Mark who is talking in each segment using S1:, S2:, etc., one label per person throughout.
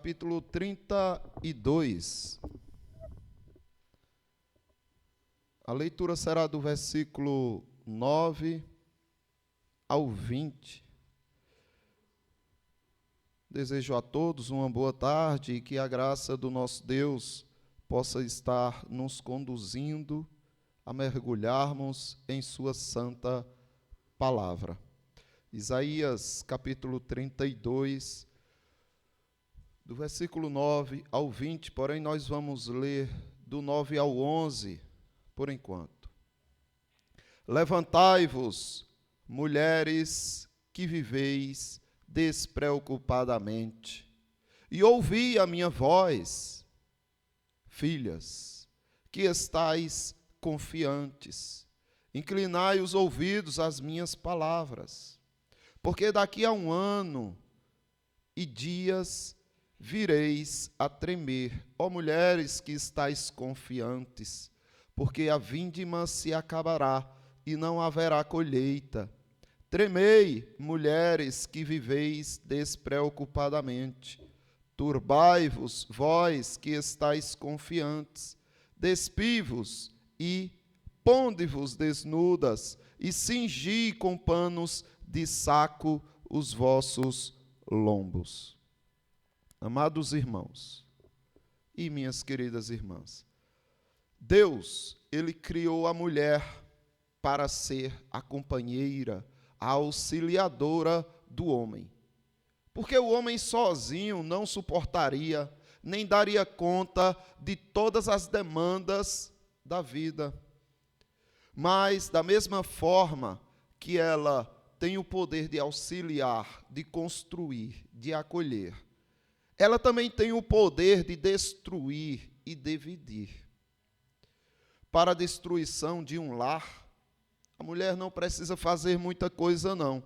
S1: Capítulo 32. A leitura será do versículo 9 ao 20. Desejo a todos uma boa tarde e que a graça do nosso Deus possa estar nos conduzindo a mergulharmos em sua santa palavra. Isaías, capítulo 32, do versículo 9 ao 20, porém nós vamos ler do 9 ao 11, por enquanto. Levantai-vos, mulheres que viveis despreocupadamente, e ouvi a minha voz, filhas, que estais confiantes, inclinai os ouvidos às minhas palavras, porque daqui a 1 ano e dias vireis a tremer, ó mulheres que estais confiantes, porque a vindima se acabará e não haverá colheita. Tremei, mulheres que viveis despreocupadamente. Turbai-vos, vós que estais confiantes. Despivi-vos e ponde-vos desnudas, e cingi com panos de saco os vossos lombos. Amados irmãos e minhas queridas irmãs, Deus, Ele criou a mulher para ser a companheira, a auxiliadora do homem. Porque o homem sozinho não suportaria, nem daria conta de todas as demandas da vida. Mas, da mesma forma que ela tem o poder de auxiliar, de construir, de acolher, ela também tem o poder de destruir e dividir. Para a destruição de um lar, a mulher não precisa fazer muita coisa, não.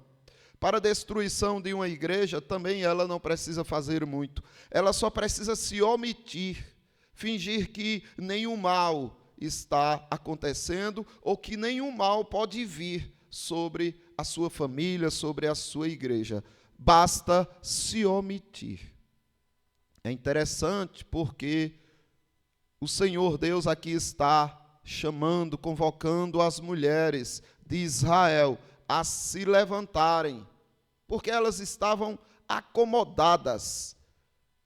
S1: Para a destruição de uma igreja, também ela não precisa fazer muito. Ela só precisa se omitir, fingir que nenhum mal está acontecendo ou que nenhum mal pode vir sobre a sua família, sobre a sua igreja. Basta se omitir. É interessante porque o Senhor Deus aqui está chamando, convocando as mulheres de Israel a se levantarem, porque elas estavam acomodadas,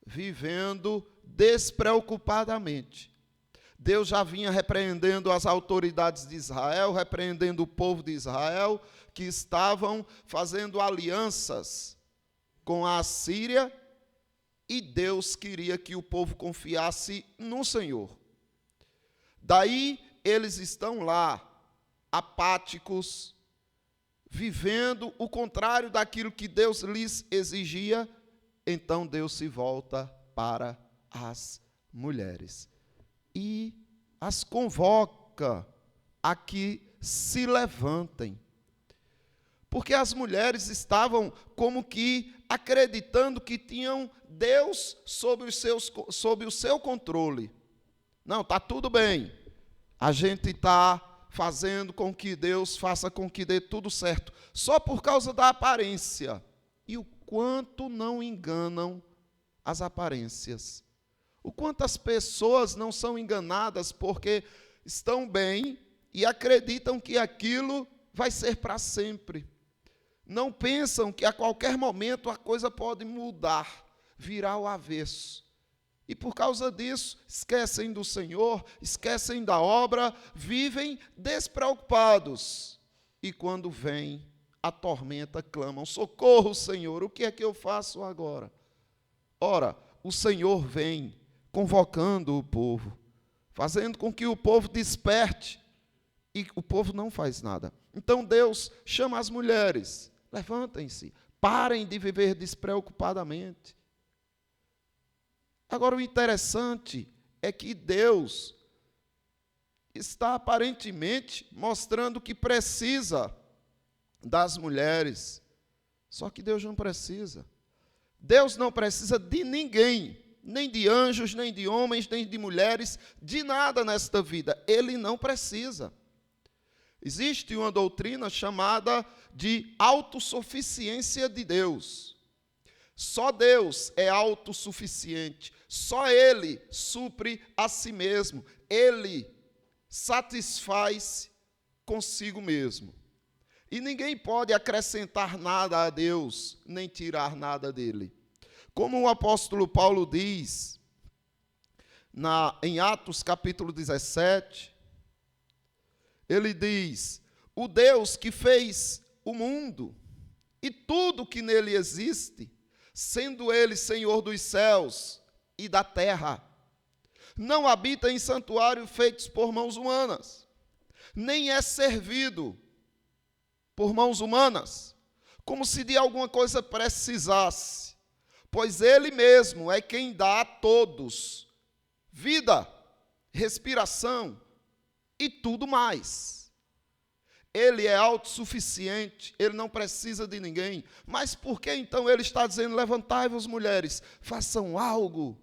S1: vivendo despreocupadamente. Deus já vinha repreendendo as autoridades de Israel, repreendendo o povo de Israel, que estavam fazendo alianças com a Assíria, e Deus queria que o povo confiasse no Senhor. Daí eles estão lá, apáticos, vivendo o contrário daquilo que Deus lhes exigia. Então Deus se volta para as mulheres e as convoca a que se levantem. Porque as mulheres estavam como que acreditando que tinham Deus sob o seu controle. Não, está tudo bem. A gente está fazendo com que Deus faça com que dê tudo certo, só por causa da aparência. E o quanto não enganam as aparências. O quanto as pessoas não são enganadas porque estão bem e acreditam que aquilo vai ser para sempre. Não pensam que a qualquer momento a coisa pode mudar, virar o avesso. E por causa disso, esquecem do Senhor, esquecem da obra, vivem despreocupados. E quando vem a tormenta, clamam: socorro, Senhor, o que é que eu faço agora? Ora, o Senhor vem convocando o povo, fazendo com que o povo desperte, e o povo não faz nada. Então Deus chama as mulheres: levantem-se, parem de viver despreocupadamente. Agora, o interessante é que Deus está aparentemente mostrando que precisa das mulheres. Só que Deus não precisa. Deus não precisa de ninguém, nem de anjos, nem de homens, nem de mulheres, de nada nesta vida. Ele não precisa. Existe uma doutrina chamada de autossuficiência de Deus. Só Deus é autossuficiente. Só Ele supre a si mesmo. Ele satisfaz consigo mesmo. E ninguém pode acrescentar nada a Deus, nem tirar nada dele. Como o apóstolo Paulo diz, em Atos capítulo 17, ele diz: o Deus que fez o mundo e tudo que nele existe, sendo ele Senhor dos céus e da terra, não habita em santuários feitos por mãos humanas, nem é servido por mãos humanas, como se de alguma coisa precisasse, pois ele mesmo é quem dá a todos vida, respiração e tudo mais. Ele é autossuficiente, ele não precisa de ninguém. Mas por que então ele está dizendo: levantai-vos, mulheres, façam algo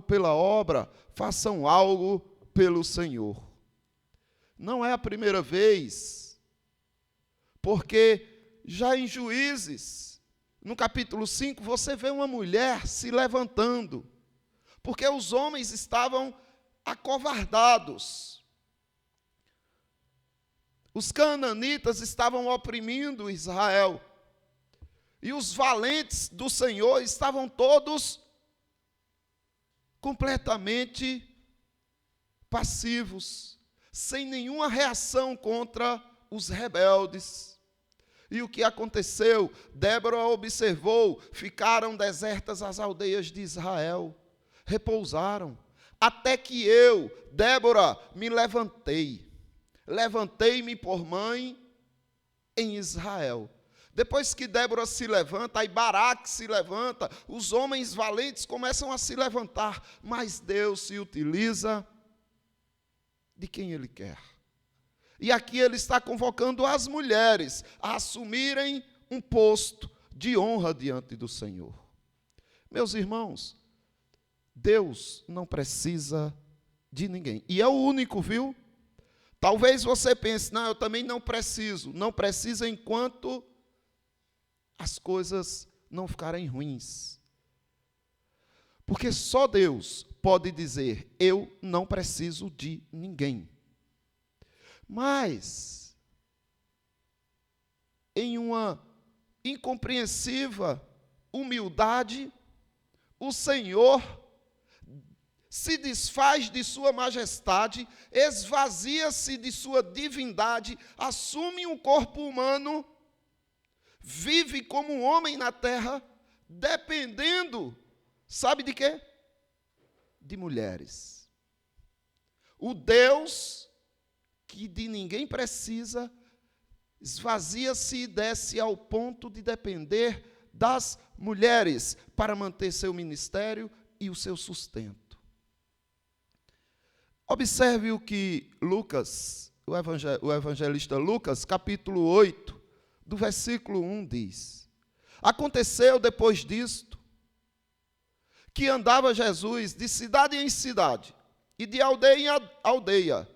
S1: pela obra, façam algo pelo Senhor? Não é a primeira vez, porque já em Juízes, no capítulo 5, você vê uma mulher se levantando, porque os homens estavam acovardados. Os cananitas estavam oprimindo Israel, e os valentes do Senhor estavam todos completamente passivos, sem nenhuma reação contra os rebeldes. E o que aconteceu? Débora observou, ficaram desertas as aldeias de Israel, repousaram, até que eu, Débora, me levantei-me por mãe em Israel. Depois que Débora se levanta, aí Baraque se levanta, os homens valentes começam a se levantar, mas Deus se utiliza de quem Ele quer. E aqui Ele está convocando as mulheres a assumirem um posto de honra diante do Senhor. Meus irmãos, Deus não precisa de ninguém. E é o único, viu? Talvez você pense: não, eu também não preciso. Não precisa enquanto as coisas não ficarem ruins. Porque só Deus pode dizer: eu não preciso de ninguém. Mas, em uma incompreensiva humildade, o Senhor se desfaz de sua majestade, esvazia-se de sua divindade, assume um corpo humano, vive como um homem na terra, dependendo, sabe de quê? De mulheres. O Deus que de ninguém precisa, esvazia-se e desce ao ponto de depender das mulheres para manter seu ministério e o seu sustento. Observe o que Lucas, o evangelista Lucas, capítulo 8, do versículo 1 diz: aconteceu depois disto, que andava Jesus de cidade em cidade, e de aldeia em aldeia,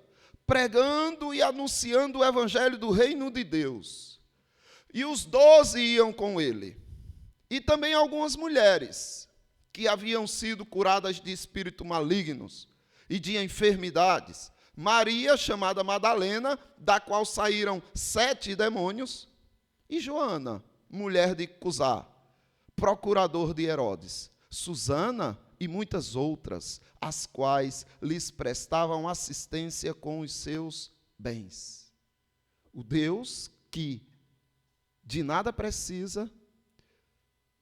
S1: pregando e anunciando o evangelho do reino de Deus. E os 12 iam com ele, e também algumas mulheres, que haviam sido curadas de espíritos malignos e de enfermidades. Maria, chamada Madalena, da qual saíram 7 demônios, e Joana, mulher de Cusá, procurador de Herodes, Susana e muitas outras, as quais lhes prestavam assistência com os seus bens. O Deus que de nada precisa,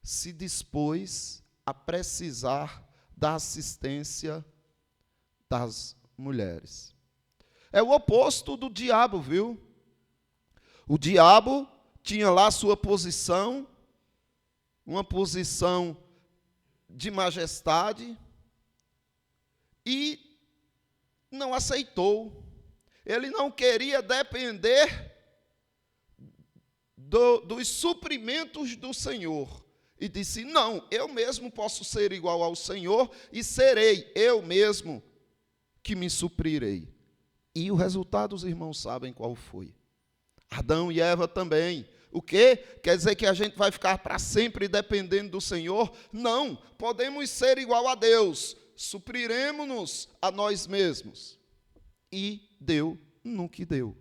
S1: se dispôs a precisar da assistência das mulheres. É o oposto do diabo, viu? O diabo tinha lá sua posição, uma posição de majestade, e não aceitou. Ele não queria depender dos suprimentos do Senhor. E disse: não, eu mesmo posso ser igual ao Senhor, e serei eu mesmo que me suprirei. E o resultado, os irmãos sabem qual foi. Adão e Eva também O quê? Quer dizer que a gente vai ficar para sempre dependendo do Senhor? Não, podemos ser igual a Deus, supriremos-nos a nós mesmos. E deu no que deu.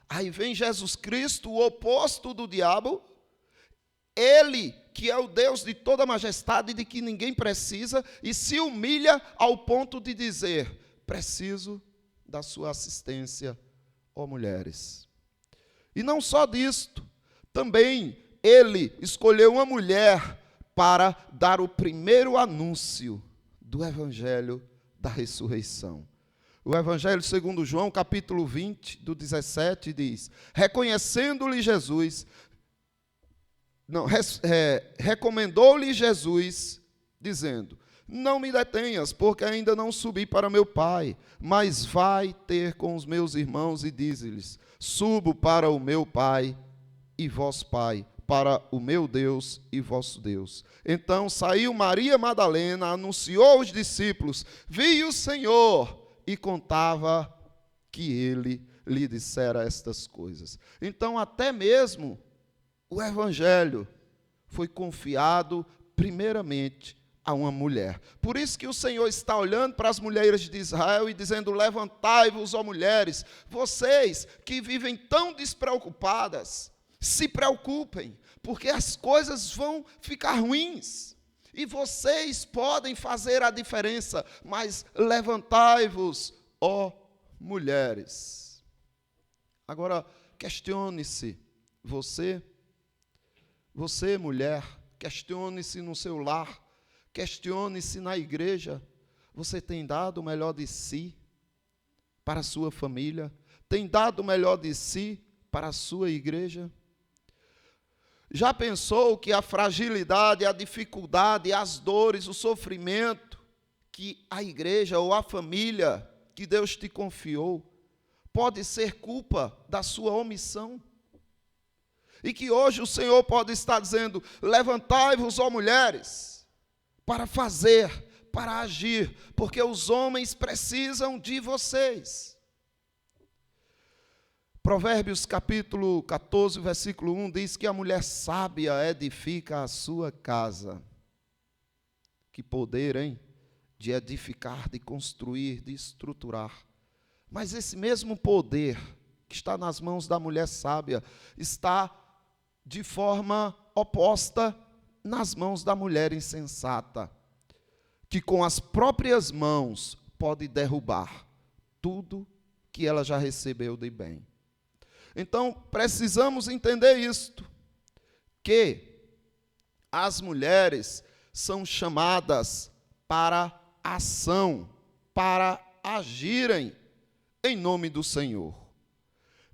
S1: Aí vem Jesus Cristo, o oposto do diabo, ele que é o Deus de toda majestade, de que ninguém precisa, e se humilha ao ponto de dizer: preciso da sua assistência, ó mulheres. E não só disto, também ele escolheu uma mulher para dar o primeiro anúncio do evangelho da ressurreição. O evangelho segundo João, capítulo 20, do 17, diz: reconhecendo-lhe Jesus, recomendou-lhe Jesus, dizendo: não me detenhas, porque ainda não subi para meu Pai, mas vai ter com os meus irmãos e dize-lhes: subo para o meu Pai e vosso Pai, para o meu Deus e vosso Deus. Então saiu Maria Madalena, anunciou aos discípulos: vi o Senhor, e contava que ele lhe dissera estas coisas. Então até mesmo o evangelho foi confiado primeiramente a uma mulher. Por isso que o Senhor está olhando para as mulheres de Israel e dizendo: levantai-vos, ó mulheres, vocês que vivem tão despreocupadas, se preocupem, porque as coisas vão ficar ruins. E vocês podem fazer a diferença, mas levantai-vos, ó mulheres. Agora, questione-se, você mulher, questione-se no seu lar, questione-se na igreja. Você tem dado o melhor de si para a sua família? Tem dado o melhor de si para a sua igreja? Já pensou que a fragilidade, a dificuldade, as dores, o sofrimento que a igreja ou a família que Deus te confiou pode ser culpa da sua omissão? E que hoje o Senhor pode estar dizendo: levantai-vos, ó mulheres, para fazer, para agir, porque os homens precisam de vocês. Provérbios capítulo 14, versículo 1, diz que a mulher sábia edifica a sua casa. Que poder, hein? De edificar, de construir, de estruturar. Mas esse mesmo poder que está nas mãos da mulher sábia está de forma oposta nas mãos da mulher insensata, que com as próprias mãos pode derrubar tudo que ela já recebeu de bem. Então, precisamos entender isto, que as mulheres são chamadas para ação, para agirem em nome do Senhor.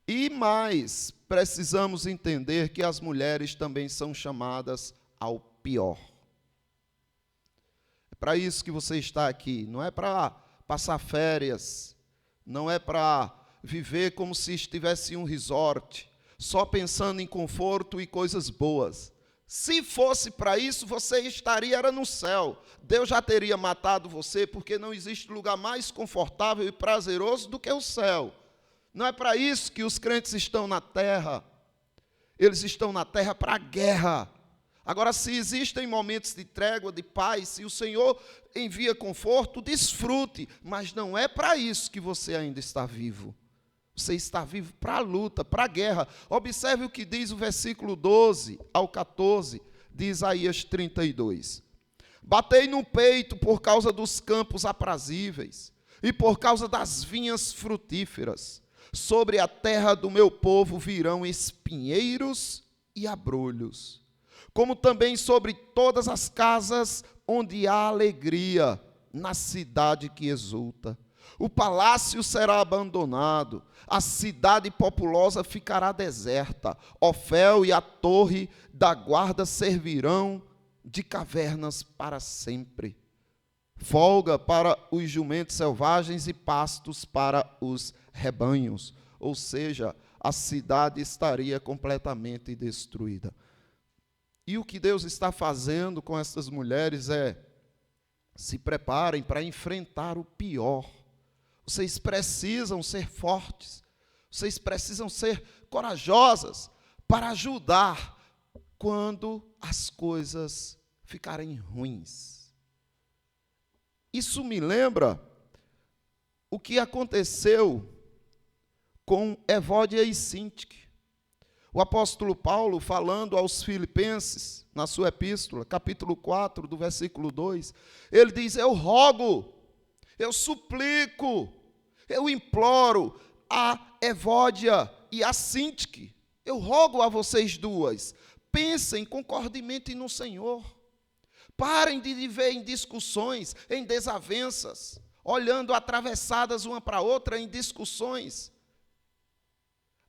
S1: E mais, precisamos entender que as mulheres também são chamadas ao pior. É para isso que você está aqui, não é para passar férias, não é para viver como se estivesse em um resort, só pensando em conforto e coisas boas. Se fosse para isso, você estaria no céu. Deus já teria matado você, porque não existe lugar mais confortável e prazeroso do que o céu. Não é para isso que os crentes estão na terra. Eles estão na terra para a guerra. Agora, se existem momentos de trégua, de paz, se o Senhor envia conforto, desfrute. Mas não é para isso que você ainda está vivo. Você está vivo para a luta, para a guerra. Observe o que diz o versículo 12 ao 14 de Isaías 32. Batei no peito por causa dos campos aprazíveis e por causa das vinhas frutíferas. Sobre a terra do meu povo virão espinheiros e abrolhos, como também sobre todas as casas onde há alegria, na cidade que exulta. O palácio será abandonado, a cidade populosa ficará deserta. Ofel e a torre da guarda servirão de cavernas para sempre. Folga para os jumentos selvagens e pastos para os rebanhos. Ou seja, a cidade estaria completamente destruída. E o que Deus está fazendo com essas mulheres é: se preparem para enfrentar o pior. Vocês precisam ser fortes, vocês precisam ser corajosas para ajudar quando as coisas ficarem ruins. Isso me lembra o que aconteceu com Evódia e Sintique. O apóstolo Paulo, falando aos Filipenses, na sua epístola, capítulo 4, do versículo 2, ele diz: eu rogo, eu suplico, eu imploro a Evódia e a Sintique, eu rogo a vocês duas, pensem concordemente no Senhor. Parem de viver em discussões, em desavenças, olhando atravessadas uma para a outra em discussões.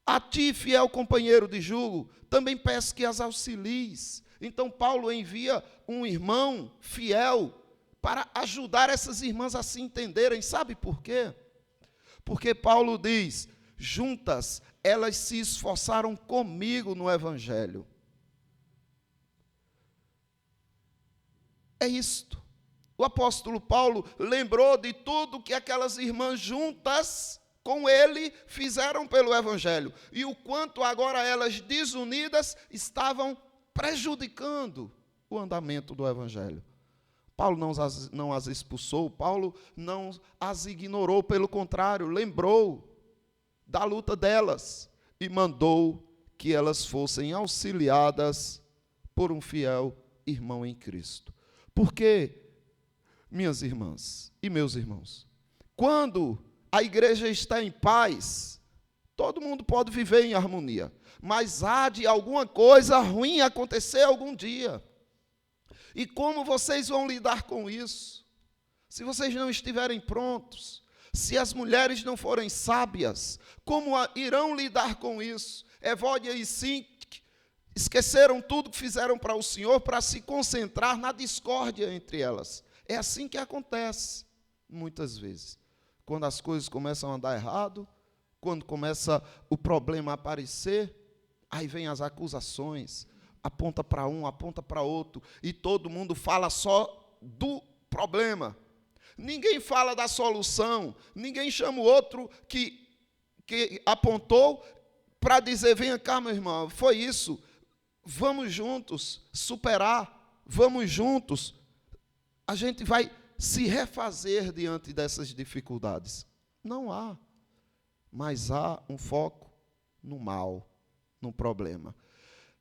S1: A ti, fiel companheiro de jugo, também peço que as auxilies. Então Paulo envia um irmão fiel para ajudar essas irmãs a se entenderem. Sabe por quê? Porque Paulo diz: juntas elas se esforçaram comigo no Evangelho. É isto. O apóstolo Paulo lembrou de tudo que aquelas irmãs juntas com ele fizeram pelo Evangelho, e o quanto agora elas desunidas estavam prejudicando o andamento do Evangelho. Paulo não as expulsou, Paulo não as ignorou, pelo contrário, lembrou da luta delas e mandou que elas fossem auxiliadas por um fiel irmão em Cristo. Porque, minhas irmãs e meus irmãos, quando a igreja está em paz, todo mundo pode viver em harmonia, mas há de alguma coisa ruim acontecer algum dia. E como vocês vão lidar com isso? Se vocês não estiverem prontos, se as mulheres não forem sábias, como irão lidar com isso? Evódia e Sintique esqueceram tudo que fizeram para o Senhor para se concentrar na discórdia entre elas. É assim que acontece, muitas vezes. Quando as coisas começam a dar errado, quando começa o problema a aparecer, aí vem as acusações, aponta para um, aponta para outro, e todo mundo fala só do problema. Ninguém fala da solução, ninguém chama o outro que apontou para dizer: venha cá, meu irmão, foi isso, vamos juntos superar, vamos juntos, a gente vai se refazer diante dessas dificuldades. Não há, mas há um foco no mal, no problema.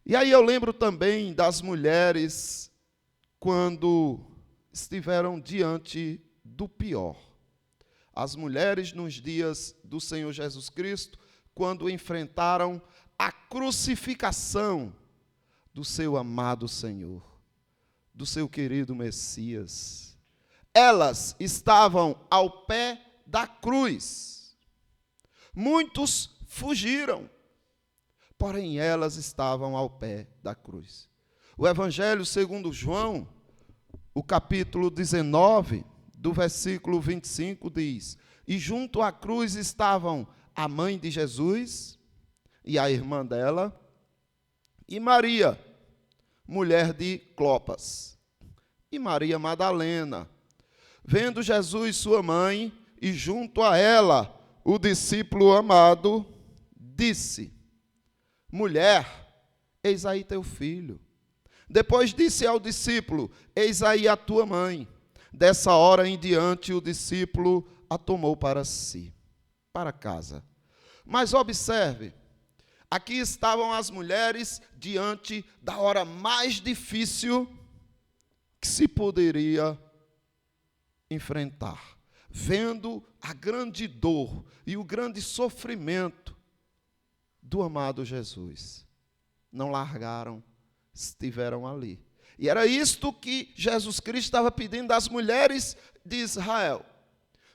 S1: E aí eu lembro também das mulheres quando estiveram diante do pior. As mulheres nos dias do Senhor Jesus Cristo, quando enfrentaram a crucificação do seu amado Senhor, do seu querido Messias. Elas estavam ao pé da cruz. Muitos fugiram, porém elas estavam ao pé da cruz. O Evangelho segundo João, o capítulo 19, do versículo 25, diz: e junto à cruz estavam a mãe de Jesus e a irmã dela, e Maria, mulher de Clopas, e Maria Madalena. Vendo Jesus sua mãe e junto a ela o discípulo amado, disse: mulher, eis aí teu filho. Depois disse ao discípulo: eis aí a tua mãe. Dessa hora em diante o discípulo a tomou para si, para casa. Mas observe, aqui estavam as mulheres diante da hora mais difícil que se poderia enfrentar, vendo a grande dor e o grande sofrimento do amado Jesus. Não largaram, estiveram ali. E era isto que Jesus Cristo estava pedindo às mulheres de Israel.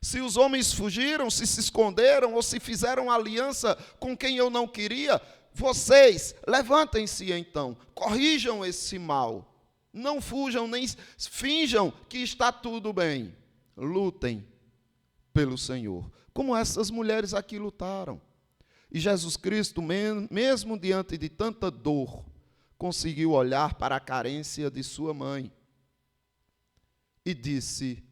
S1: Se os homens fugiram, se esconderam ou se fizeram aliança com quem eu não queria, vocês levantem-se então, corrijam esse mal. Não fujam nem finjam que está tudo bem. Lutem pelo Senhor, como essas mulheres aqui lutaram. E Jesus Cristo, mesmo diante de tanta dor, conseguiu olhar para a carência de sua mãe e disse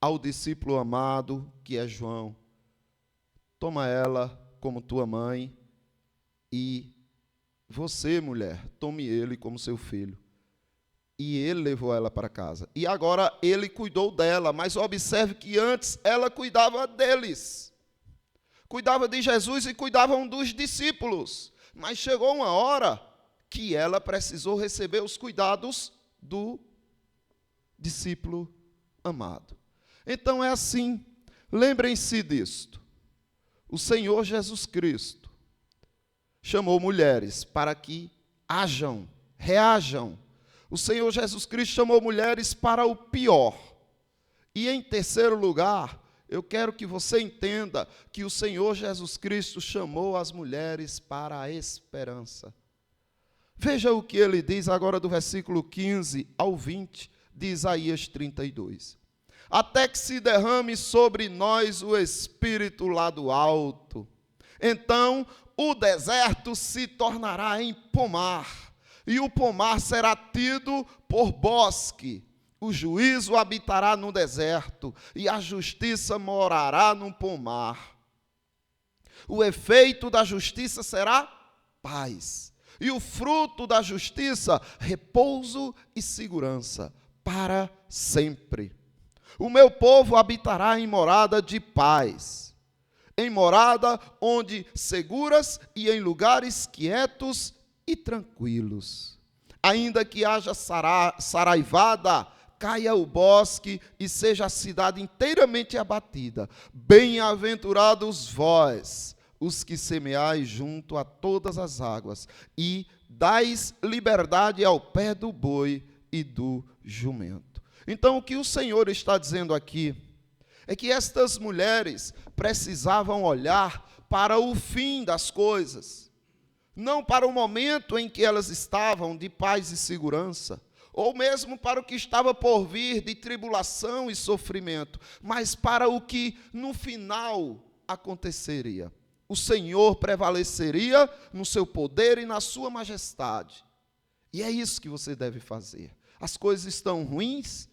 S1: ao discípulo amado, que é João: toma ela como tua mãe e você, mulher, tome ele como seu filho. E ele levou ela para casa. E agora ele cuidou dela, mas observe que antes ela cuidava deles. Cuidava de Jesus e cuidavam dos discípulos. Mas chegou uma hora que ela precisou receber os cuidados do discípulo amado. Então é assim, lembrem-se disto. O Senhor Jesus Cristo chamou mulheres para que hajam, reajam. O Senhor Jesus Cristo chamou mulheres para o pior. E em terceiro lugar, eu quero que você entenda que o Senhor Jesus Cristo chamou as mulheres para a esperança. Veja o que ele diz agora do versículo 15 ao 20 de Isaías 32. Até que se derrame sobre nós o Espírito lá do alto. Então o deserto se tornará em pomar, e o pomar será tido por bosque. O juízo habitará no deserto, e a justiça morará no pomar. O efeito da justiça será paz, e o fruto da justiça, repouso e segurança, para sempre. O meu povo habitará em morada de paz, em morada onde seguras e em lugares quietos e tranquilos. Ainda que haja saraivada, caia o bosque e seja a cidade inteiramente abatida. Bem-aventurados vós, os que semeais junto a todas as águas, e dais liberdade ao pé do boi e do jumento. Então, o que o Senhor está dizendo aqui é que estas mulheres precisavam olhar para o fim das coisas, não para o momento em que elas estavam de paz e segurança, ou mesmo para o que estava por vir de tribulação e sofrimento, mas para o que no final aconteceria. O Senhor prevaleceria no seu poder e na sua majestade. E é isso que você deve fazer. As coisas estão ruins,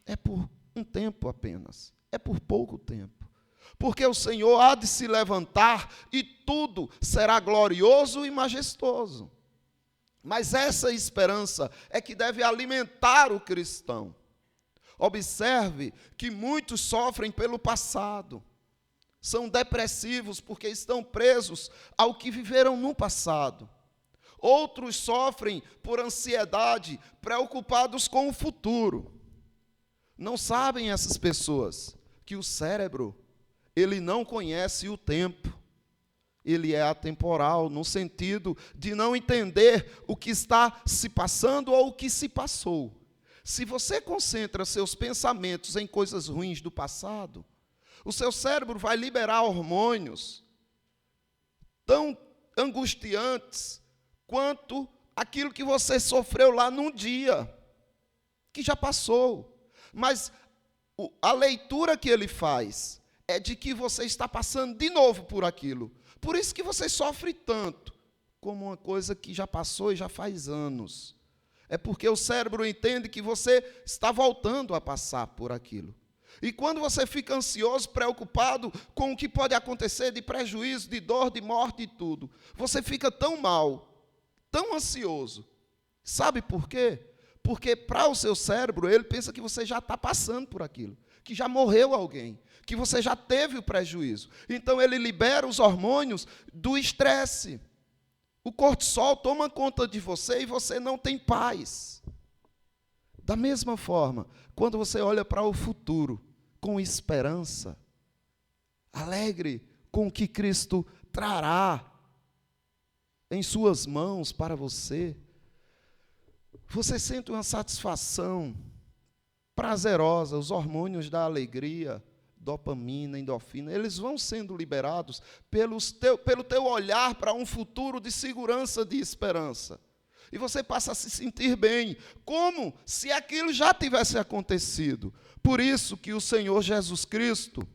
S1: é por um tempo apenas, é por pouco tempo. Porque o Senhor há de se levantar e tudo será glorioso e majestoso. Mas essa esperança é que deve alimentar o cristão. Observe que muitos sofrem pelo passado. São depressivos porque estão presos ao que viveram no passado. Outros sofrem por ansiedade, preocupados com o futuro. Não sabem essas pessoas que o cérebro, ele não conhece o tempo. Ele é atemporal, no sentido de não entender o que está se passando ou o que se passou. Se você concentra seus pensamentos em coisas ruins do passado, o seu cérebro vai liberar hormônios tão angustiantes quanto aquilo que você sofreu lá num dia, que já passou. Mas a leitura que ele faz é de que você está passando de novo por aquilo. Por isso que você sofre tanto, como uma coisa que já passou e já faz anos. É porque o cérebro entende que você está voltando a passar por aquilo. E quando você fica ansioso, preocupado com o que pode acontecer de prejuízo, de dor, de morte e tudo, você fica tão mal, tão ansioso. Sabe por quê? Porque para o seu cérebro, ele pensa que você já está passando por aquilo, que já morreu alguém, que você já teve o prejuízo. Então ele libera os hormônios do estresse. O cortisol toma conta de você e você não tem paz. Da mesma forma, quando você olha para o futuro com esperança, alegre com o que Cristo trará em suas mãos para você, você sente uma satisfação prazerosa, os hormônios da alegria, dopamina, endorfina, eles vão sendo liberados pelo teu olhar para um futuro de segurança, de esperança. E você passa a se sentir bem, como se aquilo já tivesse acontecido. Por isso que o Senhor Jesus Cristo,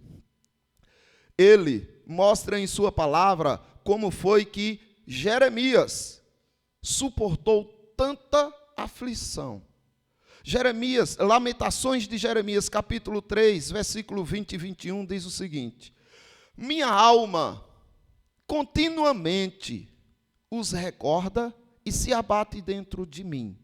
S1: Ele mostra em sua palavra como foi que Jeremias suportou tanta aflição. Jeremias, Lamentações de Jeremias, capítulo 3, versículo 20 e 21, diz o seguinte: minha alma continuamente os recorda e se abate dentro de mim.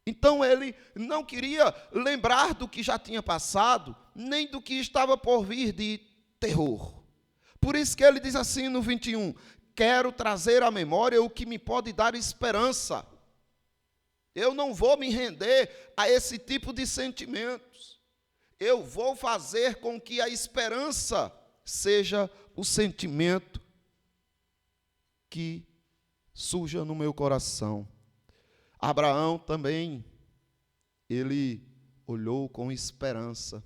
S1: Então ele não queria lembrar do que já tinha passado, nem do que estava por vir de terror. Por isso que ele diz assim no 21, quero trazer à memória o que me pode dar esperança. Eu não vou me render a esse tipo de sentimentos. Eu vou fazer com que a esperança seja o sentimento que surja no meu coração. Abraão também, ele olhou com esperança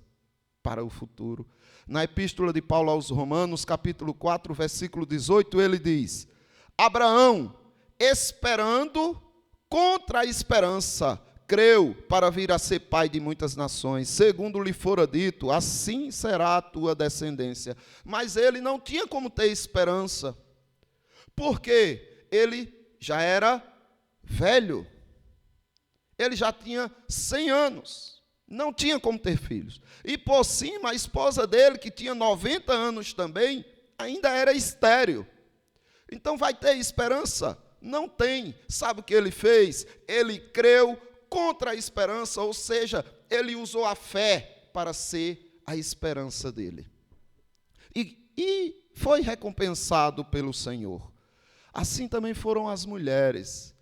S1: para o futuro. Na epístola de Paulo aos Romanos, capítulo 4, versículo 18, ele diz, Abraão, esperando contra a esperança, creu para vir a ser pai de muitas nações, segundo lhe fora dito, assim será a tua descendência. Mas ele não tinha como ter esperança, porque ele já era velho. Ele já tinha 100 anos, não tinha como ter filhos. E por cima, a esposa dele, que tinha 90 anos também, ainda era estéril. Então vai ter esperança? Não tem. Sabe o que ele fez? Ele creu contra a esperança, ou seja, ele usou a fé para ser a esperança dele. E foi recompensado pelo Senhor. Assim também foram as mulheres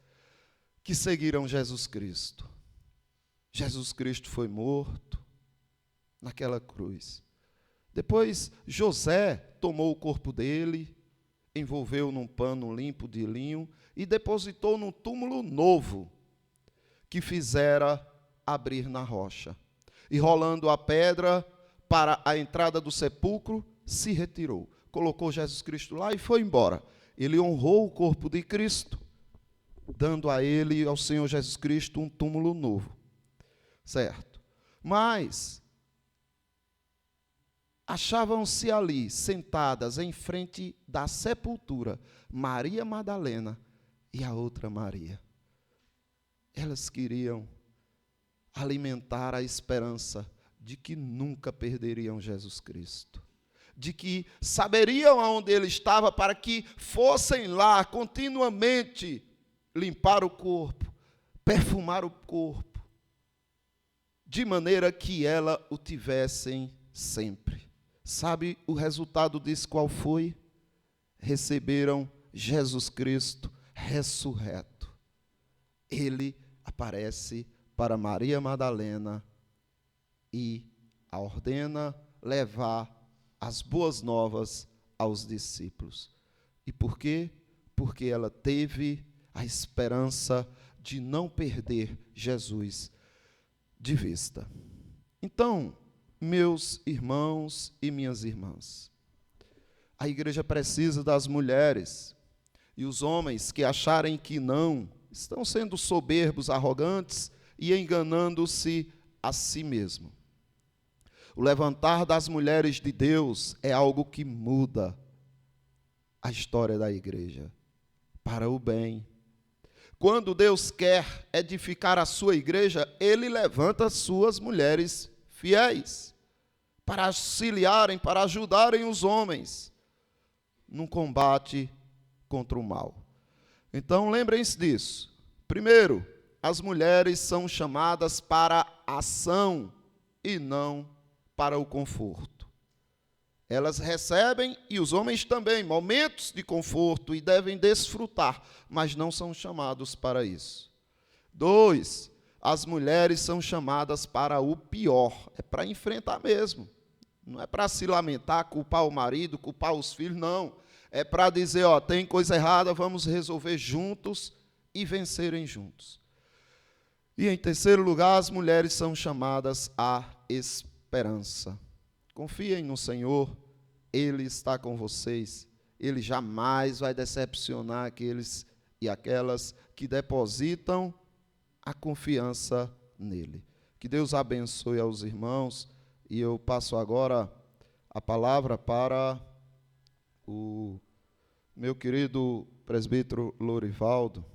S1: que seguiram Jesus Cristo. Jesus Cristo foi morto naquela cruz. Depois José tomou o corpo dele, envolveu num pano limpo de linho e depositou num túmulo novo que fizera abrir na rocha. E rolando a pedra para a entrada do sepulcro, se retirou. Colocou Jesus Cristo lá e foi embora. Ele honrou o corpo de Cristo, dando a ele, ao Senhor Jesus Cristo, um túmulo novo. Certo? Mas achavam-se ali, sentadas em frente da sepultura, Maria Madalena e a outra Maria. Elas queriam alimentar a esperança de que nunca perderiam Jesus Cristo, de que saberiam aonde ele estava para que fossem lá continuamente limpar o corpo, perfumar o corpo, de maneira que ela o tivessem sempre. Sabe o resultado disso qual foi? Receberam Jesus Cristo ressurreto. Ele aparece para Maria Madalena e a ordena levar as boas novas aos discípulos. E por quê? Porque ela teve a esperança de não perder Jesus de vista. Então, meus irmãos e minhas irmãs, a igreja precisa das mulheres, e os homens que acharem que não, estão sendo soberbos, arrogantes e enganando-se a si mesmo. O levantar das mulheres de Deus é algo que muda a história da igreja para o bem. Quando Deus quer edificar a sua igreja, Ele levanta suas mulheres fiéis para auxiliarem, para ajudarem os homens num combate contra o mal. Então, lembrem-se disso. Primeiro, as mulheres são chamadas para a ação e não para o conforto. Elas recebem, e os homens também, momentos de conforto e devem desfrutar, mas não são chamados para isso. 2, as mulheres são chamadas para o pior, é para enfrentar mesmo. Não é para se lamentar, culpar o marido, culpar os filhos, não. É para dizer, tem coisa errada, vamos resolver juntos e vencerem juntos. E em terceiro lugar, as mulheres são chamadas à esperança. Confiem no Senhor, Ele está com vocês, Ele jamais vai decepcionar aqueles e aquelas que depositam a confiança nele. Que Deus abençoe aos irmãos, e eu passo agora a palavra para o meu querido presbítero Lorivaldo.